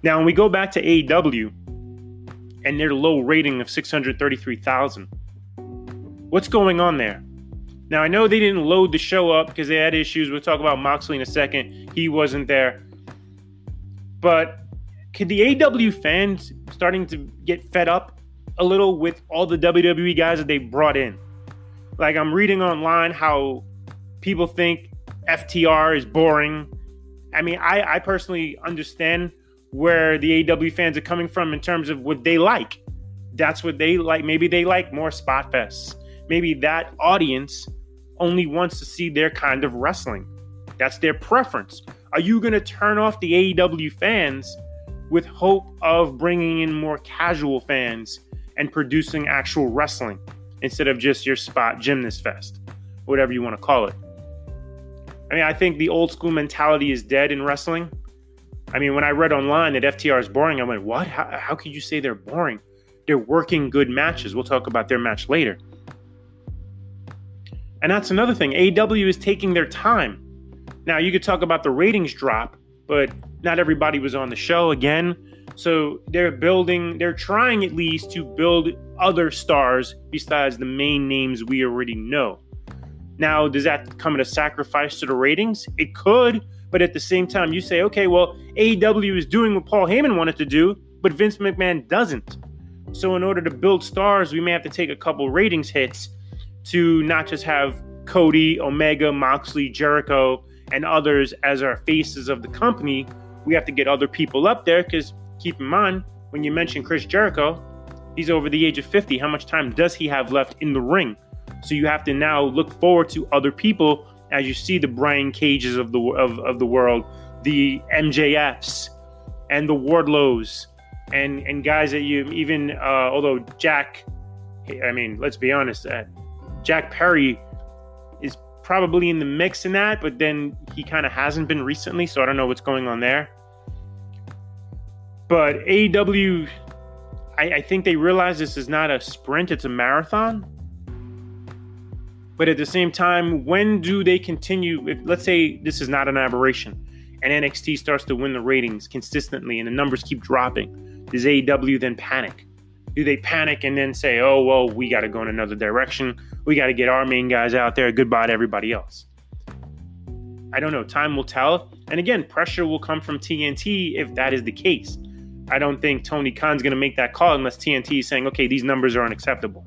Now, when we go back to AEW and their low rating of 633,000, what's going on there? Now, I know they didn't load the show up because they had issues. We'll talk about Moxley in a second. He wasn't there. But could the AEW fans starting to get fed up a little with all the WWE guys that they brought in? Like, I'm reading online how people think FTR is boring. I mean, I personally understand where the AEW fans are coming from in terms of what they like. That's what they like. Maybe they like more spot fests. Maybe that audience only wants to see their kind of wrestling. That's their preference. Are you going to turn off the AEW fans with hope of bringing in more casual fans and producing actual wrestling instead of just your spot gymnast fest, whatever you want to call it? I mean, I think the old school mentality is dead in wrestling. I mean, when I read online that FTR is boring, I went, what? How could you say they're boring? They're working good matches. We'll talk about their match later. And that's another thing. AEW is taking their time. Now, you could talk about the ratings drop, but not everybody was on the show again. So they're trying at least to build other stars besides the main names we already know. Now, does that come at a sacrifice to the ratings? It could, but at the same time, you say, okay, well, AEW is doing what Paul Heyman wanted to do, but Vince McMahon doesn't. So in order to build stars, we may have to take a couple ratings hits to not just have Cody, Omega, Moxley, Jericho, and others as our faces of the company. We have to get other people up there because keep in mind, when you mention Chris Jericho, he's over the age of 50. How much time does he have left in the ring? So you have to now look forward to other people as you see the Brian Cages of the world, the MJFs, and the Wardlows, and guys that you even, although Jack, I mean, let's be honest, Jack Perry is probably in the mix in that, but then he kind of hasn't been recently, so I don't know what's going on there. But AEW, I think they realize this is not a sprint, it's a marathon. But at the same time, when do they continue? If, let's say this is not an aberration and NXT starts to win the ratings consistently and the numbers keep dropping, does AEW then panic? Do they panic and then say, oh, well, we got to go in another direction. We got to get our main guys out there. Goodbye to everybody else. I don't know. Time will tell. And again, pressure will come from TNT if that is the case. I don't think Tony Khan's going to make that call unless TNT is saying, okay, these numbers are unacceptable.